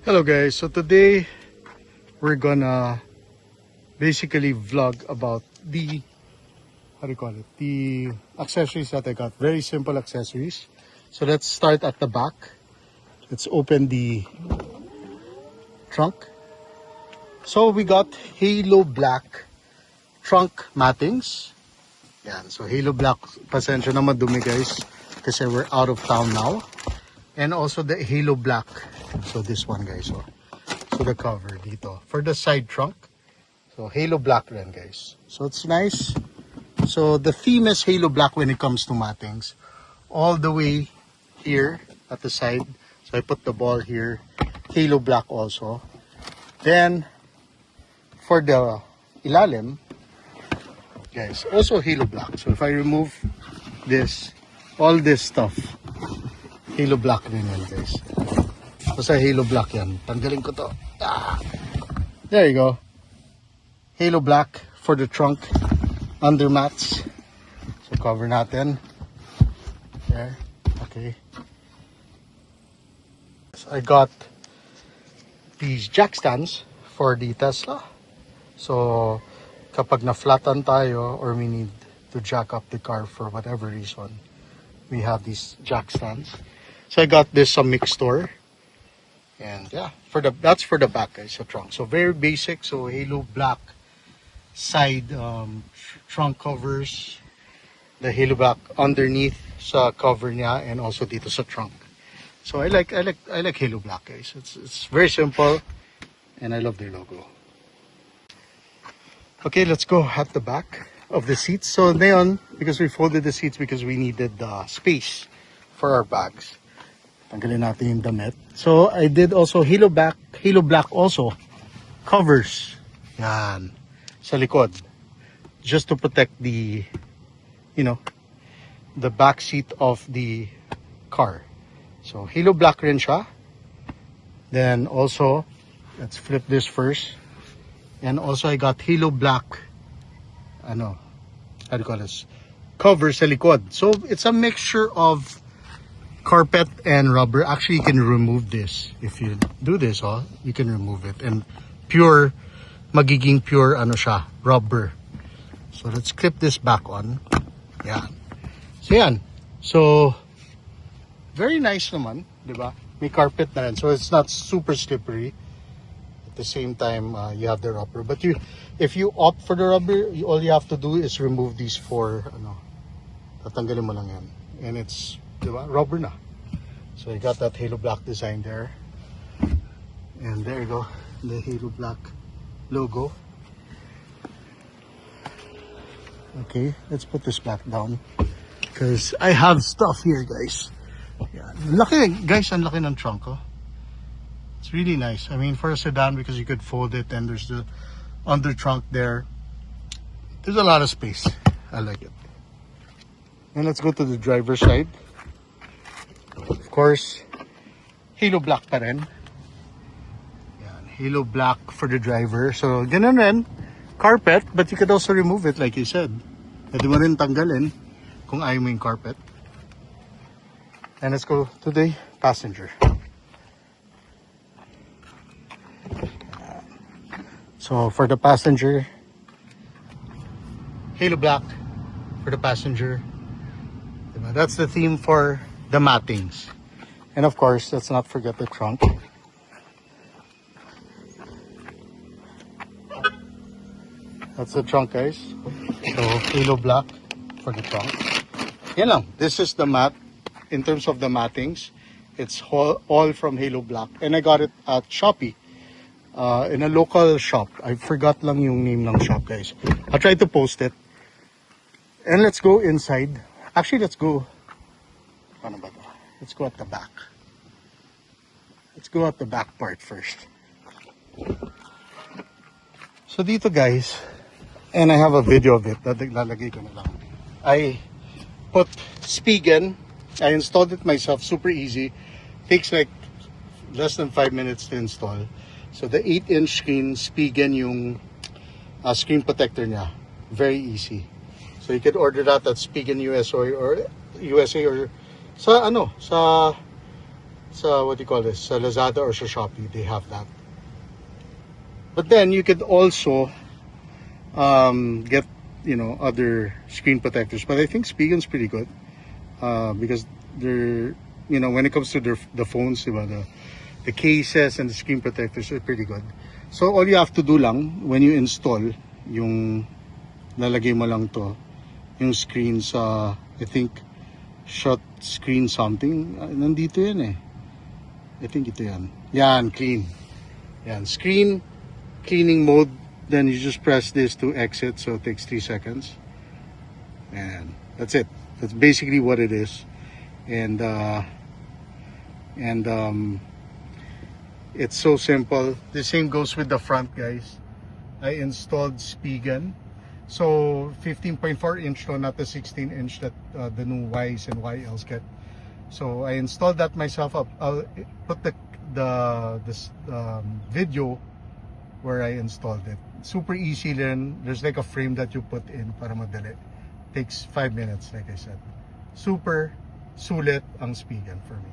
Hello guys, so today we're gonna basically vlog about the, the accessories that I got. Very simple accessories. So let's start at the back. Let's open the trunk. So we got Halo Black trunk mattings. Yan, so Halo Black, pasensya na madumi guys kasi we're out of town now. And also the Halo Black. So this one guys, so the cover dito for the side trunk. So Halo Black rin guys. So it's nice. So the theme is Halo Black when it comes to mattings. All the way here at the side. So I put the ball here. Halo Black also. Then for the ilalim, guys, also Halo Black. So if I remove this, all this stuff, Halo Black rin yan guys. Basta Halo Black yan. Tanggalin ko to. Ah! There you go. Halo Black for the trunk under mats. So cover natin. There. Okay. So I got these jack stands for the Tesla. So kapag na-flatten tayo or we need to jack up the car for whatever reason, we have these jack stands. So I got this some mix store. And yeah, that's for the back guys, the trunk. So very basic. So Halo Black side trunk covers, the Halo Black underneath sa cover niya, and also dito sa trunk. So I like Halo Black guys. It's very simple and I love their logo. Okay, let's go at the back of the seats. So ngayon, because we folded the seats because we needed space for our bags. Tanggalin natin yung damit. So, I did also Halo Black also covers. Yan. Sa likod. Just to protect the, the back seat of the car. So, Halo Black rin siya. Then also, let's flip this first. And also, I got Halo Black, how do you call this? Cover sa likod. So, it's a mixture of carpet and rubber. Actually, you can remove this. If you do this, you can remove it. And magiging pure siya, rubber. So let's clip this back on. Yeah. So yan. So very nice naman, di ba? May carpet na rin. So it's not super slippery. At the same time, you have the rubber. But if you opt for the rubber, all you have to do is remove these four, tatanggalin mo lang yan. And it's, diba? Rubber na. So I got that Halo Black design there. And there you go. The Halo Black logo. Okay, let's put this back down. Because I have stuff here, guys. Yeah. Laki, guys, ang laki ng trunk, It's really nice. I mean, for a sedan, because you could fold it and there's the under trunk there. There's a lot of space. I like it. And let's go to the driver's side. Of course, Halo Black pa rin. Yan, Halo Black for the driver. So, ganun rin. Carpet, but you could also remove it like you said. Pwede mo rin tanggalin kung ayaw mo yung carpet. And let's go to the passenger. So, for the passenger, Halo Black for the passenger. That's the theme for the mattings. And of course, let's not forget the trunk. That's the trunk, guys. So, Halo Black for the trunk. Yan lang. This is the mat. In terms of the mattings, it's all from Halo Black. And I got it at Shopee. In a local shop. I forgot lang yung name ng shop, guys. I'll try to post it. And let's go inside. Actually, let's go. Let's go at the back. Let's go at the back part first. So dito guys, and I have a video of it. Lalagay ko na lang. I put Spigen. I installed it myself. Super easy. Takes like less than 5 minutes to install. So the 8-inch screen, Spigen yung screen protector niya. Very easy. So you could order that at Spigen USA or sa So what do you call this? Sa Lazada or sa Shopee, they have that. But then you could also get, you know, other screen protectors. But I think Spigen's pretty good because they're, you know, when it comes to the phones, diba, the cases and the screen protectors are pretty good. So all you have to do lang when you install yung lalagay mo lang to yung screen sa, I think, shot screen something. Nandito yan eh. I think ito yan. Yan, clean. Yan, screen cleaning mode. Then you just press this to exit, so it takes 3 seconds. And that's it. That's basically what it is. And it's so simple. The same goes with the front, guys. I installed Spigen. So 15.4 inch, no, not the 16 inch that the new Ys and YLs get. So I installed that myself. I'll put the video where I installed it. Super easy learn. There's like a frame that you put in para madali. Takes 5 minutes, like I said. Super sulit ang Spigen for me.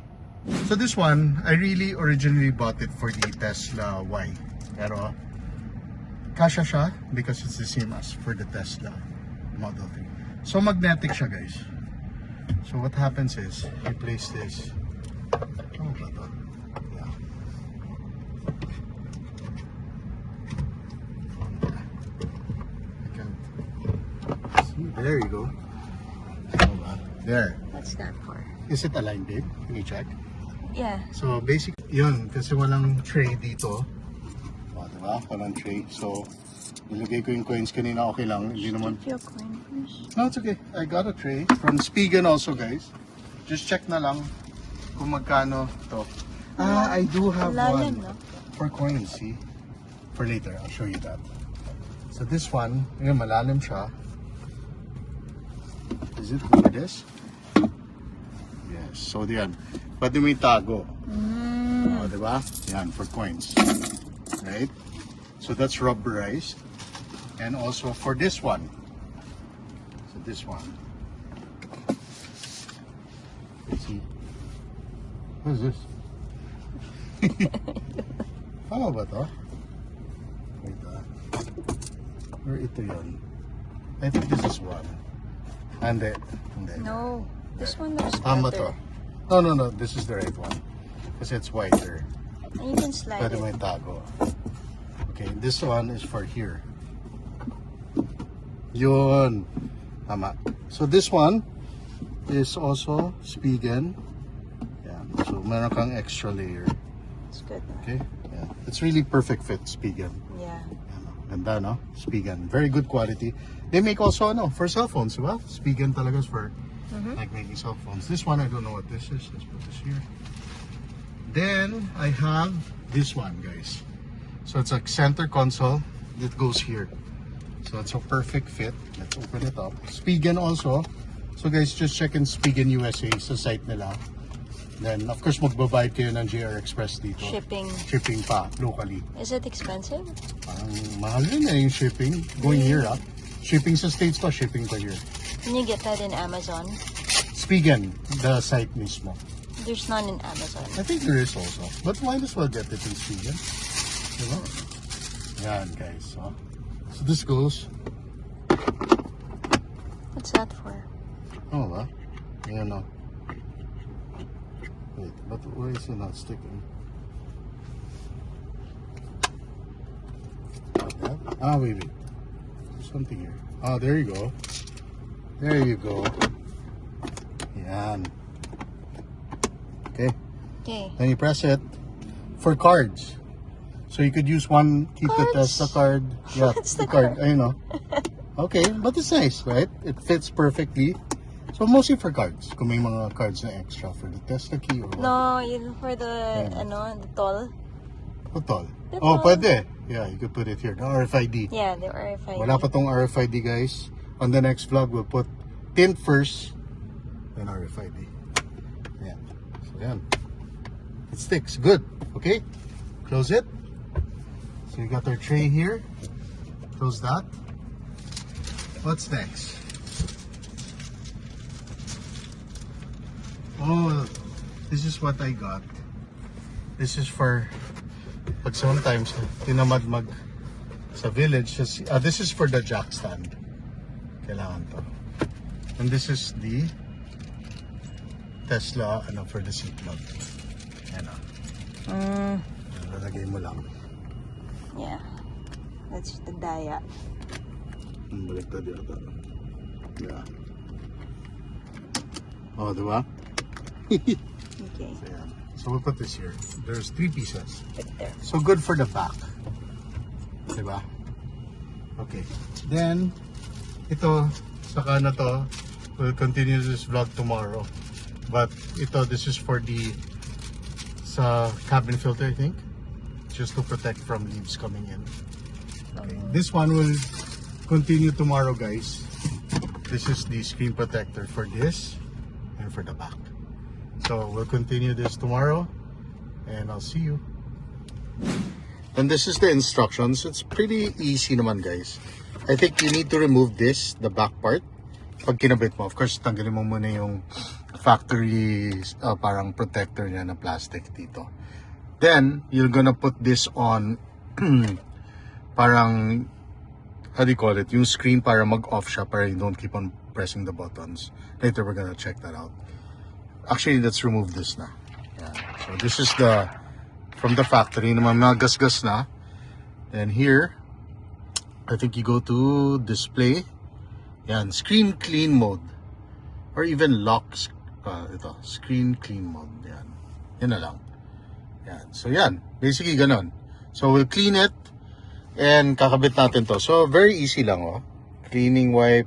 So this one, I really originally bought it for the Tesla Y. Pero kasha siya because it's the same as for the Tesla Model 3. So magnetic siya, guys. So what happens is, you place this. Oh, ba to? Yeah. I can't see. There you go. Oh, ba? There. What's that for? Is it aligned, babe? Can you check? Yeah. So basic yun, kasi walang tray dito. O, diba? Walang tray. So, nilagay ko yung coins kanina, okay lang. Hindi naman. Keep your coin first. No, it's okay. I got a tray from Spigen also, guys. Just check na lang kung magkano to. I do have Lalim, one no? for coins, see? For later, I'll show you that. So this one, yun, malalim siya. Is it like this? Yes. So, diyan. Pwede mo itago. O, diba? Yan, for coins. Right? So that's rubberized. And also for this one. So this one. Let's see. What is this? Tama ba to? Wait, or ito yun? I think this is one. Hindi. No. This one looks Tama better. to. No. This is the right one. Because it's whiter. And you can slide Pwede mo it. itago. Okay, this one is for here. Yun. Tama. So this one is also Spigen. Yeah. So meron kang extra layer. It's good. No? Okay? Yeah. It's really perfect fit, Spigen. Yeah. Ganda, no? Spigen. Very good quality. They make also, for cell phones, diba? Spigen talaga is for like making cell phones. This one, I don't know what this is. Let's put this here. Then, I have this one, guys. So, it's a center console that goes here. So, it's a perfect fit. Let's open it up. Spigen also. So, guys, just check in Spigen USA sa site nila. Then, of course, magbabayad kayo ng JR Express dito. Shipping. Shipping pa, locally. Is it expensive? Parang mahal yun yung shipping. Going here, Shipping sa States pa, shipping pa here. Can you get that in Amazon? Spigen, the site mismo. There's none in Amazon. I think there is also. But might as well get it in Spigen. Diba? Yan, guys. So this goes. What's that for? Oh, ba? Ayan na. Wait, but why is it not sticking? Like that? Wait. There's something here. There you go. There you go. Yan. Okay. Okay. Then you press it for cards. So you could use one, keep the Cards? Tesla card. Yeah, What's the the card. I know. Okay, but it's nice, right? It fits perfectly. So mostly for cards. Kung may mga cards na extra for the Tesla key or what. No, yun for the, the toll. What all? The Oh, toll. pwede. Yeah, you could put it here. The RFID. Yeah, the RFID. Wala pa tong RFID, guys. On the next vlog, we'll put tint first, then RFID. Yeah. So, yan. It sticks. Good. Okay? Close it. So, you got our tray here. Close that. What's next? Oh, this is what I got. This is for pag sometimes tinamad mag sa village. This is for the jack stand. Kailangan to. And this is the Tesla for the seat plug. Ayan o. Lalagay mo lang. Yeah. That's the Daya. Baliktad yata. Yeah. Oh, diba? Okay. So, yeah. So we'll put this here. There's 3 pieces. Right there. So good for the back. Diba? Okay. Then, ito, saka na to. We'll continue this vlog tomorrow. But this is for the sa cabin filter, I think. Just to protect from leaves coming in. Okay. This one will continue tomorrow, guys. This is the screen protector for this and for the back. So we'll continue this tomorrow and I'll see you. And this is the instructions. It's pretty easy naman, guys. I think you need to remove this, the back part. Pag kinabit mo, of course, tanggalin mo muna yung factory parang protector niya na plastic dito. Then, you're gonna put this on parang, how do you call it? Yung screen para mag-off siya para you don't keep on pressing the buttons. Later, we're gonna check that out. Actually, let's remove this na. Yeah. So, this is the, from the factory, naman mga gas-gas na. Then here, I think you go to display. Yan, screen clean mode. Or even locks. Ito, screen clean mode. Yan. Yan na lang. Yan. So yan, basically ganon. So we'll clean it and kakabit natin to. So very easy lang, oh. Cleaning wipe.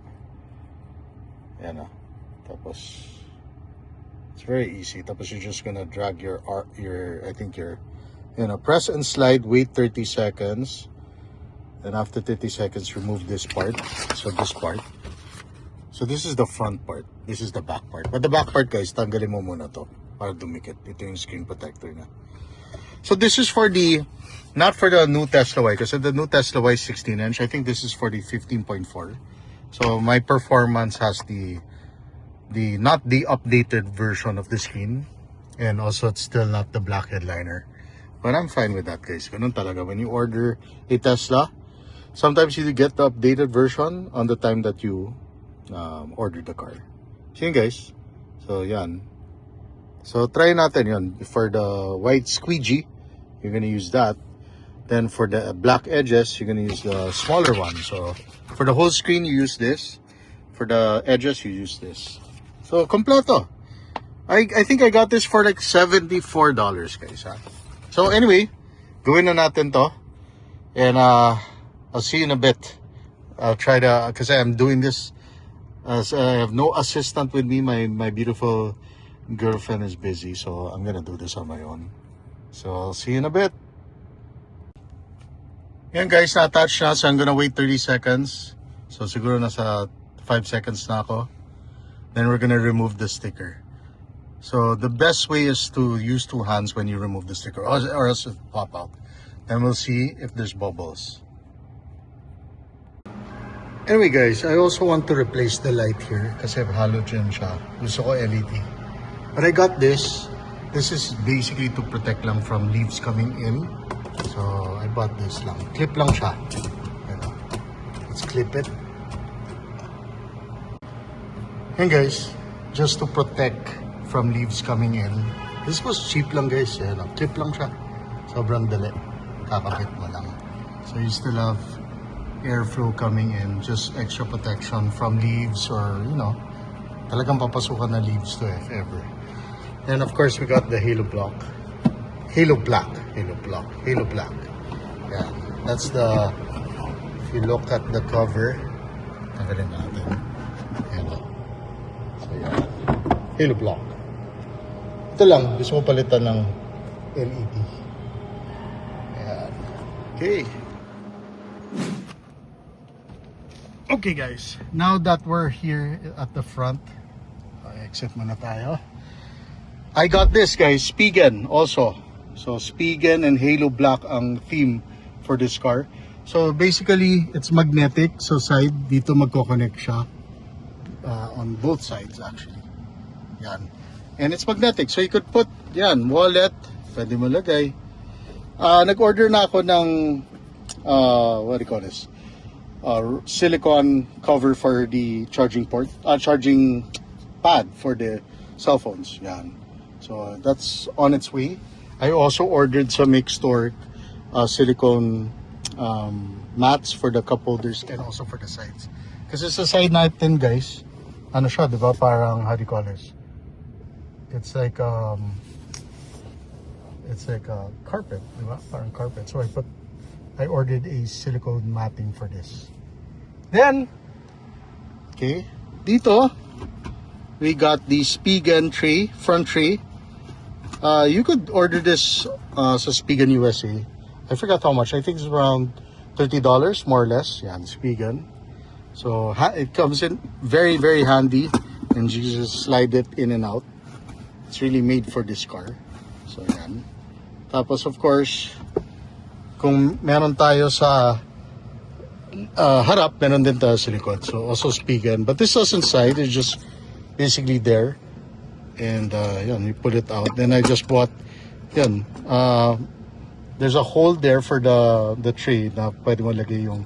Yan, oh. Tapos it's very easy. Tapos you're just gonna drag your I think your, press and slide, wait 30 seconds. Then after 30 seconds, remove this part. So this part. So this is the front part. This is the back part. But the back part, guys, tanggalin mo muna to para dumikit. Ito yung screen protector na. So this is for the, not for the new Tesla Y, kasi the new Tesla Y is 16-inch. I think this is for the 15.4. So my performance has the not the updated version of the screen, and also it's still not the black headliner. But I'm fine with that, guys. Ganun talaga. When you order a Tesla, sometimes you get the updated version on the time that you order the car. So yun, guys. So yan. So try natin yun. For the white squeegee, you're gonna use that. Then for the black edges, you're gonna use the smaller one. So for the whole screen, you use this. For the edges, you use this. So kompleto. I think I got this for like $74, guys. Ha? So anyway, gawin na natin to. And I'll see you in a bit. I'll try to, because I'm doing this as I have no assistant with me. My beautiful girlfriend is busy, so I'm gonna do this on my own. So I'll see you in a bit. Yan, guys, na-attach na. So I'm gonna wait 30 seconds. So siguro nasa 5 seconds na ako. Then we're gonna remove the sticker. So the best way is to use 2 hands when you remove the sticker, or else it'll pop out. Then we'll see if there's bubbles. Anyway, guys, I also want to replace the light here kasi halogen siya. Gusto ko LED. But I got this. This is basically to protect lang from leaves coming in. So I bought this lang. Clip lang siya. Let's clip it. And guys, just to protect from leaves coming in. This was cheap lang, guys. Clip lang siya. Sobrang dali. Kakabit mo lang. So you still have airflow coming in. Just extra protection from leaves or, talagang papasukan na leaves to if ever. And of course, we got the Halo Block. Halo Black. Yeah, that's the, if you look at the cover, tagalin natin. Halo. So yeah, Halo Block. Ito lang, gusto mo palitan ng LED. Ayan. Okay. Okay, guys, now that we're here at the front, exit muna tayo. I got this, guys, Spigen also. So Spigen and Halo Black ang theme for this car. So basically, it's magnetic. So side, dito magko-connect siya. On both sides actually. Yan. And it's magnetic. So you could put, yan, wallet, pwede mo lagay. Nag-order na ako ng, what do you call this? Silicone cover for the charging port, charging pad for the cell phones. Yan. So that's on its way. I also ordered sa Make Store silicone mats for the cup holders and also for the sides. Kasi sa side natin, guys, ano siya, di ba? Parang, how do you call this? It's like a carpet, di ba? Parang carpet. So I ordered a silicone matting for this. Then, okay, dito, we got the Spigen tray, front tray. You could order this sa Spigen USA. I forgot how much. I think it's around $30, more or less. Yan, Spigen. So, it comes in very, very handy. And you just slide it in and out. It's really made for this car. So, yan. Tapos, of course, kung meron tayo sa harap, meron din tayo sa likod. So, also Spigen. But this was inside. It's just basically there. And, yan, you put it out. Then I just bought, yan, there's a hole there for the tray na pwede mo lagay yung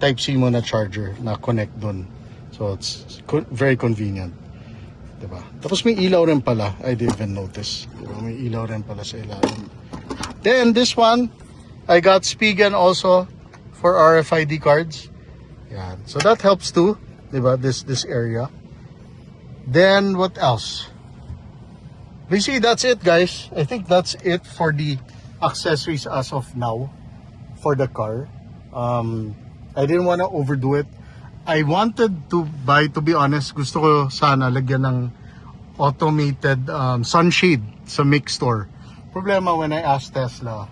Type-C mo na charger na connect dun. So, it's very convenient. Diba? Tapos may ilaw rin pala. I didn't even notice. Diba? May ilaw rin pala sa ilalim. Then, this one, I got Spigen also for RFID cards. Yan. So, that helps too. Diba? This area. Then, what else? Basically, that's it, guys. I think that's it for the accessories as of now for the car. I didn't want to overdo it. I wanted to buy, to be honest, gusto ko sana lagyan ng automated sunshade sa Make Store. Problema when I asked Tesla,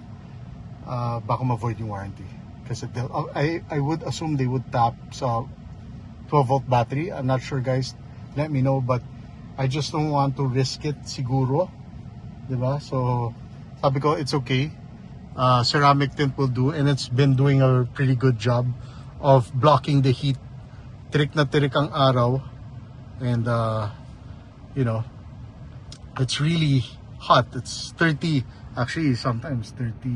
baka ma-void yung warranty. Kasi I would assume they would tap sa 12-volt battery. I'm not sure, guys. Let me know, but I just don't want to risk it siguro. Diba? So, sabi ko, it's okay. Ceramic tint will do, and it's been doing a pretty good job of blocking the heat. Tirik na tirik ang araw. And, you know, it's really hot. It's 30, actually, sometimes 30.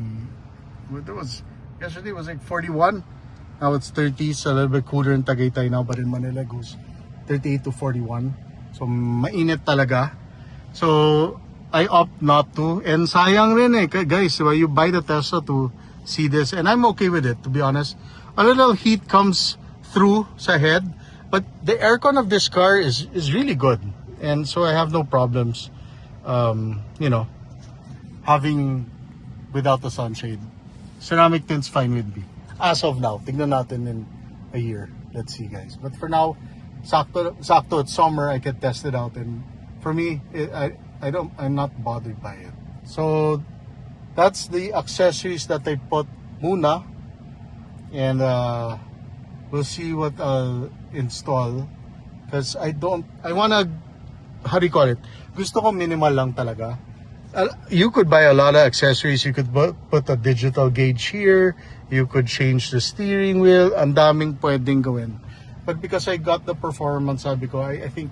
Yesterday it was like 41. Now it's 30. It's a little bit cooler in Tagaytay now, but in Manila it goes 38 to 41. So, mainit talaga. So, I opt not to. And sayang rin eh, guys, you buy the Tesla to see this. And I'm okay with it, to be honest. A little heat comes through sa head. But the aircon of this car is really good. And so I have no problems, you know, having without the sunshade. Ceramic tint's fine with me. As of now. Tignan natin in a year. Let's see, guys. But for now, sakto it's summer. I can test it out. And for me, I'm not bothered by it. So that's the accessories that I put muna, and we'll see what I'll install, because I wanna, how do you call it, gusto ko minimal lang talaga. You could buy a lot of accessories. You could put a digital gauge here, you could change the steering wheel, ang daming pwedeng gawin. But because I got the performance, sabi ko, I think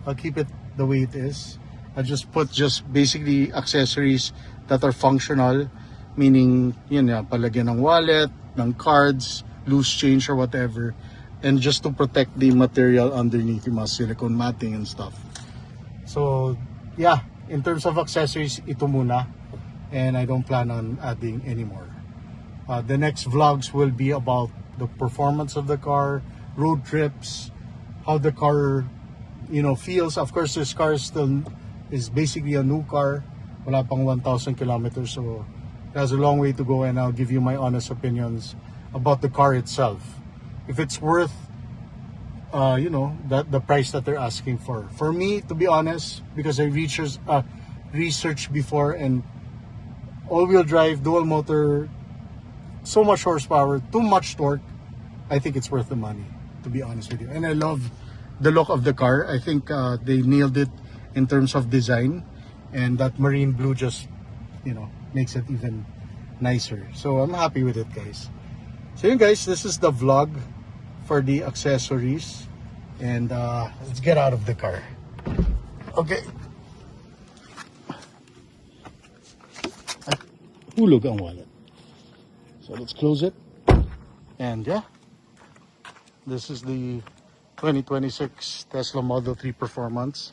I'll keep it the way it is. I just put basically accessories that are functional, meaning yun nga, palagyan ng wallet, ng cards, loose change or whatever, and just to protect the material underneath, yung mga silicone matting and stuff. So yeah, in terms of accessories, ito muna, and I don't plan on adding anymore. The next vlogs will be about the performance of the car, road trips, how the car, you know, feels. Of course, this car is basically a new car. Wala pang 1,000 kilometers, so it has a long way to go, and I'll give you my honest opinions about the car itself. If it's worth, you know, the price that they're asking for. For me, to be honest, because I researched before, and all-wheel drive, dual motor, so much horsepower, too much torque, I think it's worth the money, to be honest with you. And I love the look of the car. I think they nailed it in terms of design, and that marine blue just, you know, makes it even nicer. So I'm happy with it, guys. So yun, guys, this is the vlog for the accessories, and let's get out of the car. Okay, Hulog ang wallet. So let's close it. And yeah, this is the 2026 Tesla Model 3 Performance.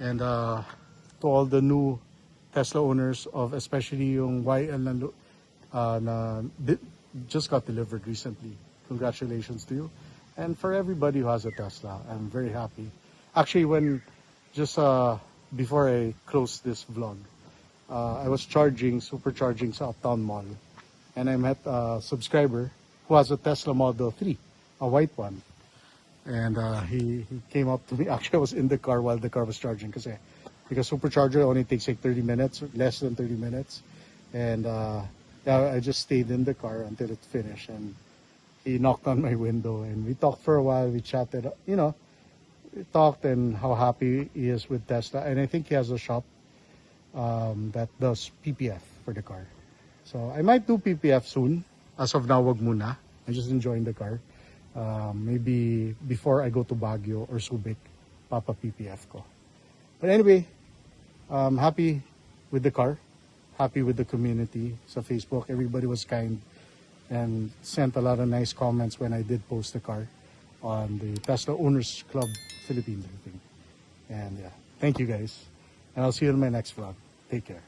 And to all the new Tesla owners of especially yung YL just got delivered recently. Congratulations to you. And for everybody who has a Tesla, I'm very happy. Actually, before I close this vlog, I was supercharging sa Uptown Mall. And I met a subscriber who has a Tesla Model 3, a white one. And he came up to me. Actually, I was in the car while the car was charging because supercharger only takes like 30 minutes, less than 30 minutes. And I just stayed in the car until it finished. And he knocked on my window and we talked for a while. We chatted, we talked and how happy he is with Tesla. And I think he has a shop that does PPF for the car. So I might do PPF soon. As of now, wag muna. I'm just enjoying the car. Maybe before I go to Baguio or Subic, papa PPF ko. But anyway, I'm happy with the car, happy with the community sa Facebook. Everybody was kind and sent a lot of nice comments when I did post the car on the Tesla Owners Club Philippines, I think. And yeah, thank you guys. And I'll see you in my next vlog. Take care.